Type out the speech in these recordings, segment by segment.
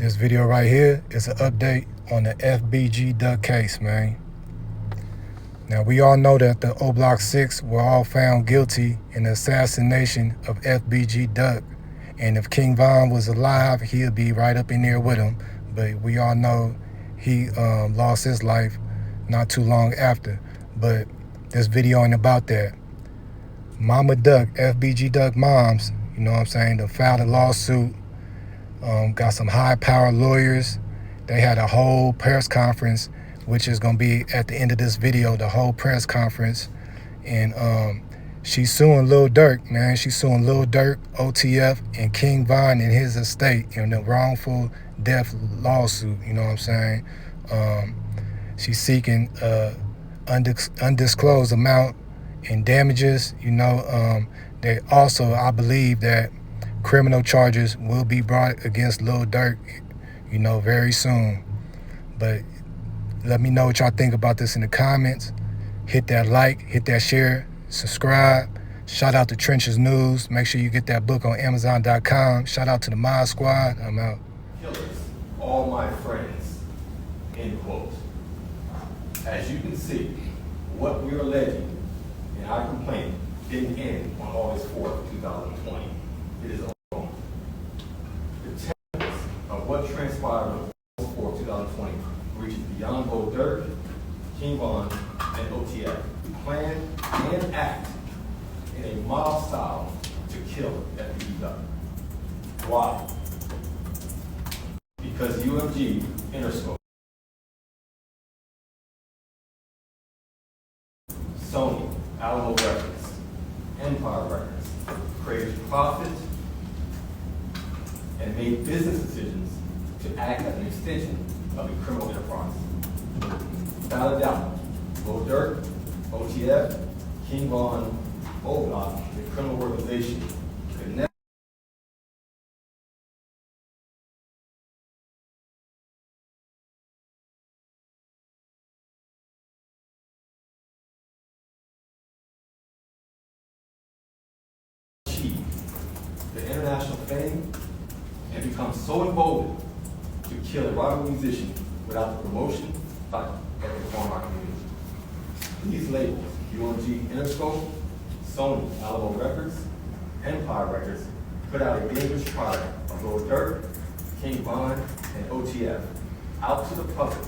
This video right here is an update on the FBG duck case, man. Now, we all know that the O Block 6 were all found guilty in the assassination of FBG Duck. And if Kingvon was alive, he'd be right up in there with him. But we all know he lost his life not too long after. But this video ain't about that. Mama Duck, FBG Duck moms, you know what I'm saying, they filed a lawsuit, got some high-powered lawyers. They had a whole press conference, which is going to be at the end of this video, the whole press conference. And she's suing Lil Durk, man. She's suing Lil Durk, OTF, and Kingvon and his estate in the wrongful death lawsuit, you know what I'm saying? She's seeking undisclosed amount in damages, you know. They also, I believe that criminal charges will be brought against Lil Durk, you know, very soon. But let me know what y'all think about this in the comments. Hit that like, hit that share, subscribe. Shout out to Trenches News. Make sure you get that book on Amazon.com. Shout out to the Mod Squad. I'm out. Killers, all my friends, end quote. As you can see, what we're alleging in our complaint didn't end on August 4th, 2020. It is ongoing. The template of what transpired on August 4th, 2020 reaches beyond Lil Durk, kingvon, and OTF. We plan and act in a mob style to kill FBG Duck. Why? Because UMG, Interscope, Sony, Alamo Records, Empire Records created profit and made business decisions to act as an extension of a criminal enterprise. Without a doubt, Lil Durk, OTF, kingvon, O Block, the criminal organization, could never achieve the international fame and become so emboldened to kill a rival musician without the promotion that would harm our community. These labels, UMG, Interscope, Sony, Alamo Records, Empire Records, put out a dangerous product of Lil Durk, kingvon, and OTF out to the public,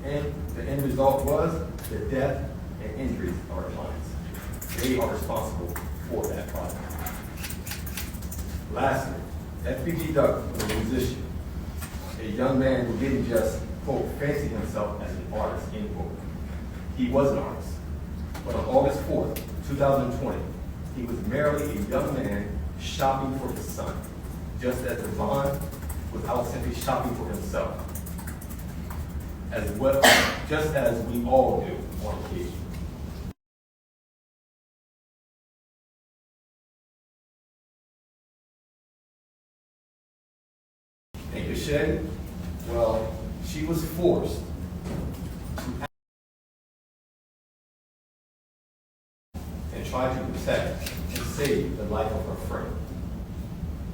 and the end result was the death and injuries of our clients. They are responsible for that product. Lastly, FBG Duck was a musician, a young man who didn't just, quote, fancy himself as an artist, end quote. He was an artist. But on August 4th, 2020, he was merely a young man shopping for his son, just as Devon was out simply shopping for himself, as well, just as we all do on occasion. And Cachet, well, she was forced to and try to protect and save the life of her friend.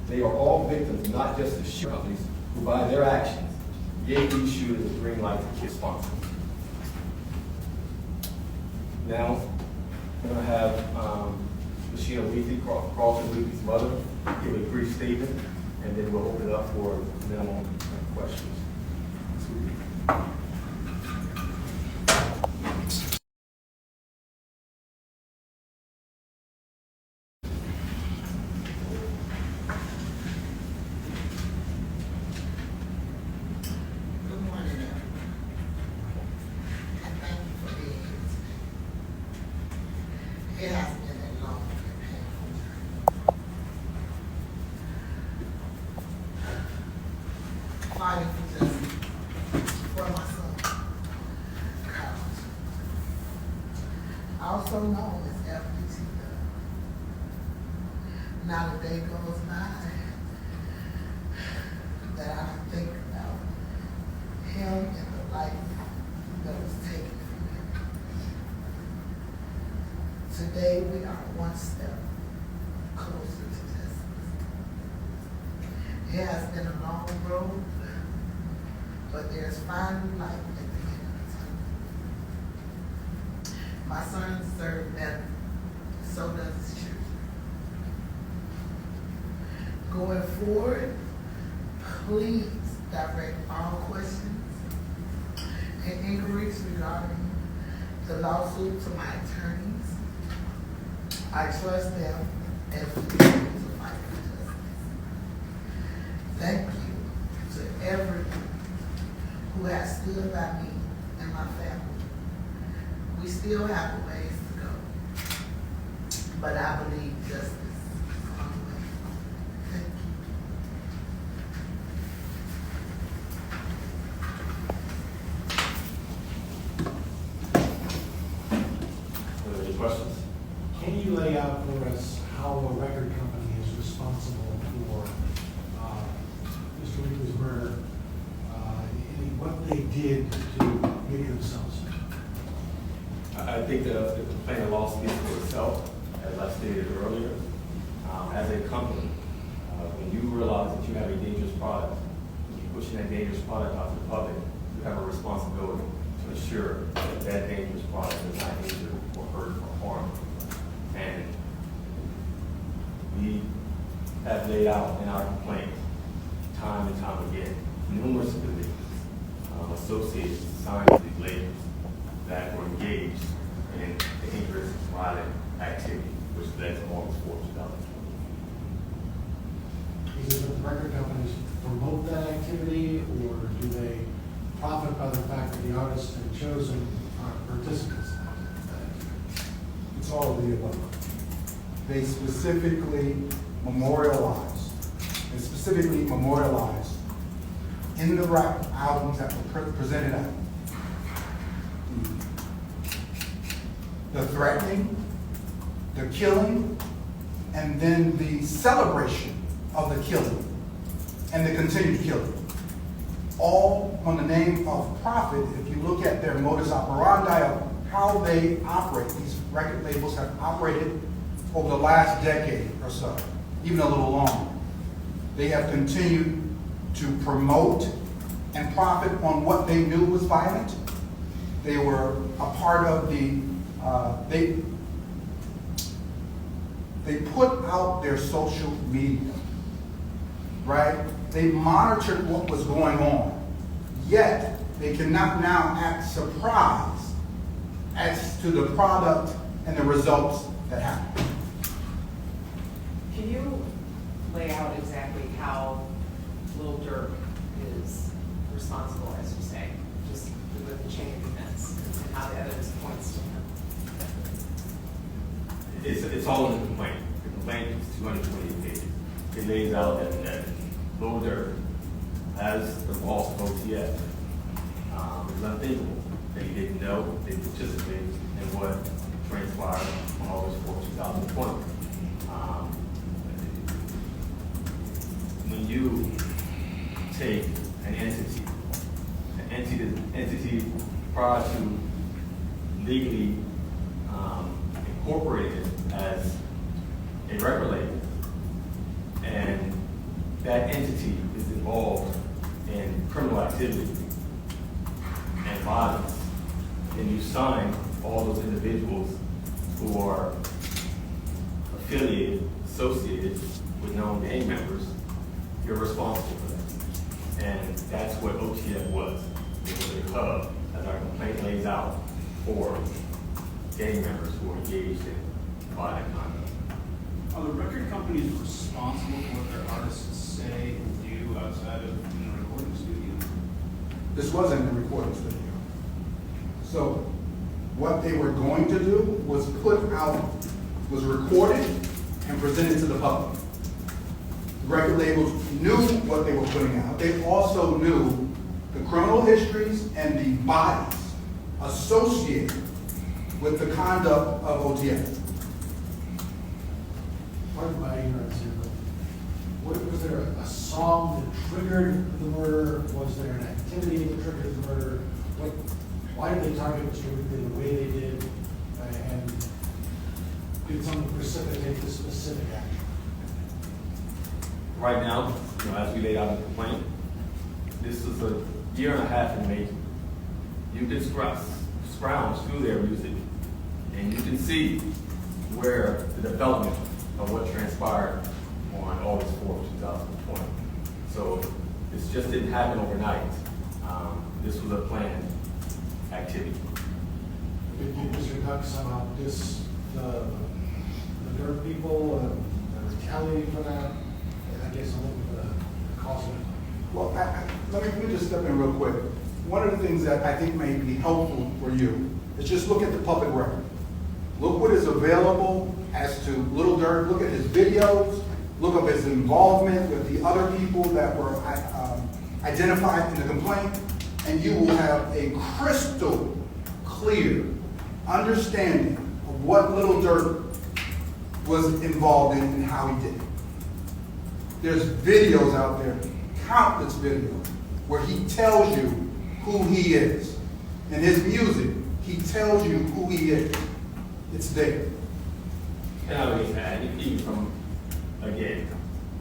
They are all victims, not just the shoe companies, who by their actions gave these shooters a green light to kill sponsors. Now, we're going to have Machina Weekly, Carlton Weekly's mother, give a brief statement, and then we'll open it up for minimal questions. It has been a long and painful journey. Fighting for justice for my son, Carlos. Also known as FBG Duck. Not a day goes by that I don't think about him and the life that was taken from him. Today we are one step closer to justice. It has been a long road, but there's finally light at the end of the tunnel. My son served better, so does his children. Going forward, please direct all questions and inquiries regarding the lawsuit to my attorneys. I trust them as we to fight for justice. Thank you to everyone who has stood by me and my family. We still have a ways to go, but I believe justice is on the way. Thank you. Are there any questions? Can you lay out for us how a record company is responsible for Mr. Weekly's murder, what they did to make themselves? I think the complaint of law speaks for itself, as I stated earlier. As a company, when you realize that you have a dangerous product, when you're pushing that dangerous product out to the public, you have a responsibility to ensure that that dangerous product is not injured or hurt or harmed. And we have laid out in our complaint, time and time again, numerous positions associated signed to these labels that were engaged in dangerous violent activity, which led to August 4, 2020. Is it that the record companies promote that activity, or do they profit by the fact that the artists have chosen participants in that activity? It's all of the above. They specifically memorialize in the rap albums that were presented at the threatening, the killing, and then the celebration of the killing and the continued killing. All on the name of profit. If you look at their modus operandi of how they operate, these record labels have operated over the last decade or so, even a little longer. They have continued to promote and profit on what they knew was violent. They were a part of they put out their social media, right? They monitored what was going on, yet they cannot now act surprised as to the product and the results that happen. Can you lay out exactly how Lil Durk is responsible, as you say, just with the chain of events and how the evidence points to him? It's all in the complaint. The complaint is 228 pages. It lays out that Lil Durk, as the boss of OTF, it's unthinkable that he didn't know, didn't participate in what transpired on August 4, 2020. When you take an entity prior to legally incorporated as a record label, and that entity is involved in criminal activity and violence, and you sign all those individuals who are affiliated, associated with known gang members, you're responsible for that. And that's what OTF was. It was a hub, as our complaint lays out, for gang members who are engaged in violent conduct. Are the record companies responsible for what their artists say and do outside of in a recording studio? This wasn't a recording studio. So what they were going to do was was recorded and presented to the public. The record labels knew what they were putting out. They also knew the criminal histories and the bodies associated with the conduct of OTF. Pardon my ignorance here, but was there a song that triggered the murder? Was there an activity that triggered the murder? Why did they target Mr. Weekly the way they did? And did something precipitate this specific action? Right now, as we laid out in the complaint, this is year and a half in the making. You can scrounge through their music, and you can see where the development of what transpired on August 4th, 2020. So this just didn't happen overnight. This was a planned activity. Did Mr. Duck somehow diss the Durk people and retaliate for that? I guess I'm looking for the cause of it. Well, let me just step in real quick. One of the things that I think may be helpful for you is just look at the public record. Look what is available as to Lil Durk. Look at his videos. Look up his involvement with the other people that were identified in the complaint, and you will have a crystal clear understanding of what Lil Durk was involved in and how he did it. There's videos out there, countless videos, where he tells you who he is. In his music, he tells you who he is. It's there. And I would add, even from, again,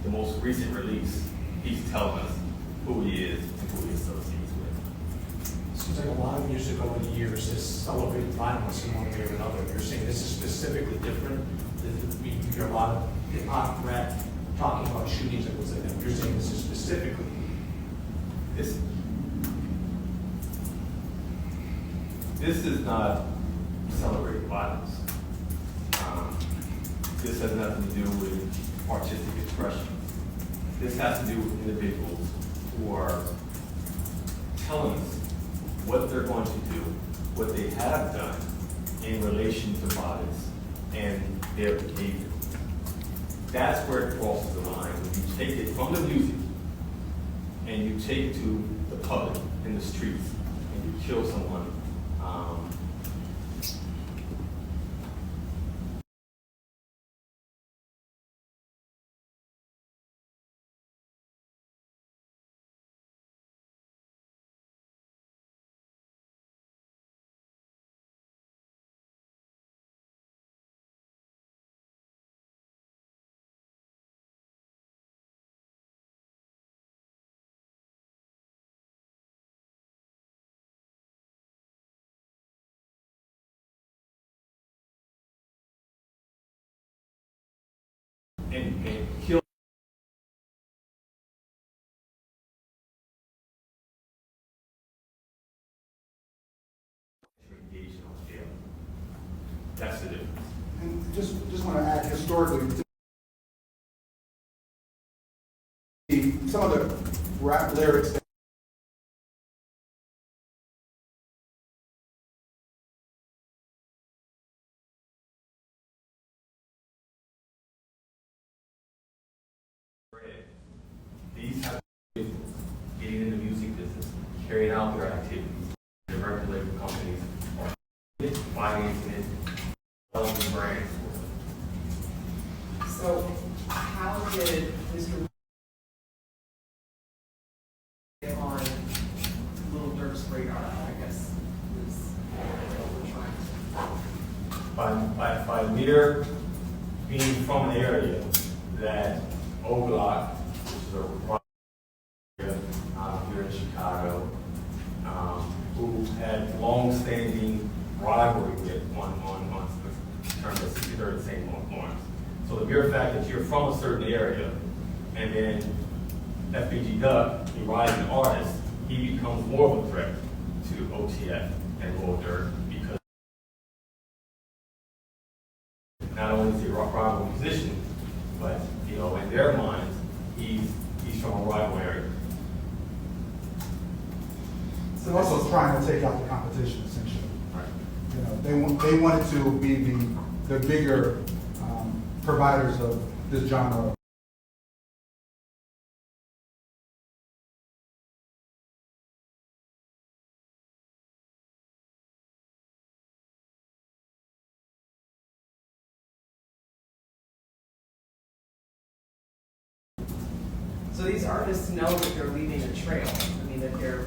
the most recent release, he's telling us who he is and who he associates with. Seems like a lot of music over the years has celebrated violence in one way or another. You're saying this is specifically different? We hear a lot of hip-hop, rap, talking about shootings and things like that. You're saying this is specifically? This is not celebrating violence. This has nothing to do with artistic expression. This has to do with individuals who are telling us what they're going to do, what they have done in relation to violence and their behavior. That's where it crosses the line. When you take it from the music and you take it to the public in the streets and you kill someone. And kill engaged on scale. That's the difference. And just want to add historically, some of the rap lyrics that these have individuals getting in the music business, carrying out their activities. The record label companies are financing it, developing brands. So how did Mr. get on Lil Durk's radar, I guess, is what we're trying to. By mere being from an area that O'Block, which is a rock area here in Chicago, who had long-standing rivalry with on terms of 63rd and St. Lawrence. So the mere fact that you're from a certain area, and then FBG Duck, he rises an artist, he becomes more of a threat to OTF and Lil Durk because not only is he a rival musician, but in their minds, he's from a rival area. they're also trying to take out the competition, essentially. Right. They wanted to be the bigger providers of this genre. So these artists know that they're leaving a trail. I mean, that they're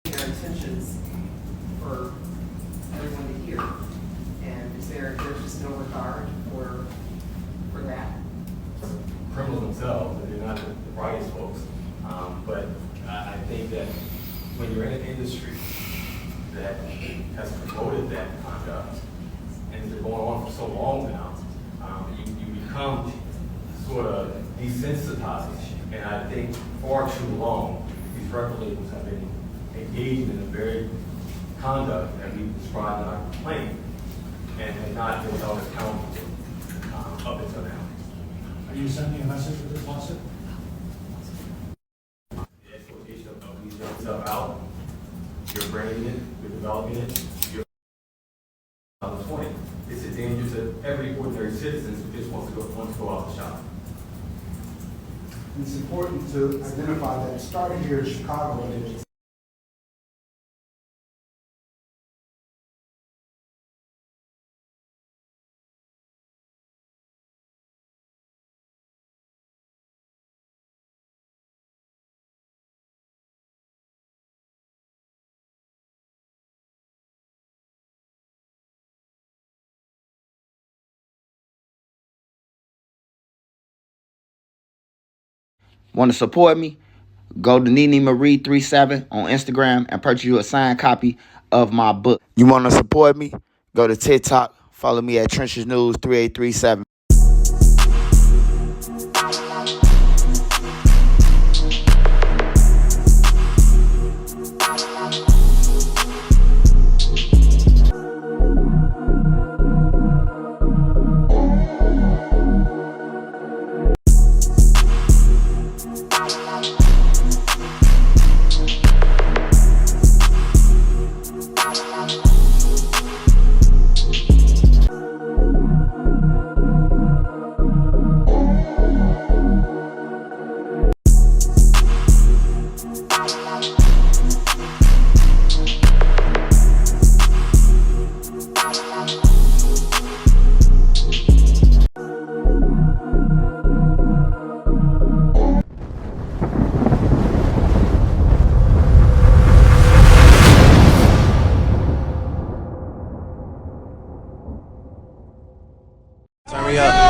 their intentions for everyone to hear. And there's just no regard for that. Criminal themselves, and they're not the brightest folks. But I think that when you're in an industry that has promoted that conduct, and it's been going on for so long now, you become sort of desensitized. And I think far too long, these record labels have been engaging in the very conduct that we described in our complaint, and have not been held accountable up until now. Are you sending a message with this lawsuit? The exploitation of these young stuff out, you're branding it, you're developing it, you're 2020. It's a danger to every ordinary citizen who just wants to go out and shop. It's important to identify that it started here in Chicago, and it Want to support me? Go to Nene Marie 37 on Instagram and purchase you a signed copy of my book. You want to support me? Go to TikTok. Follow me at Trenches News 3837. Turn me up.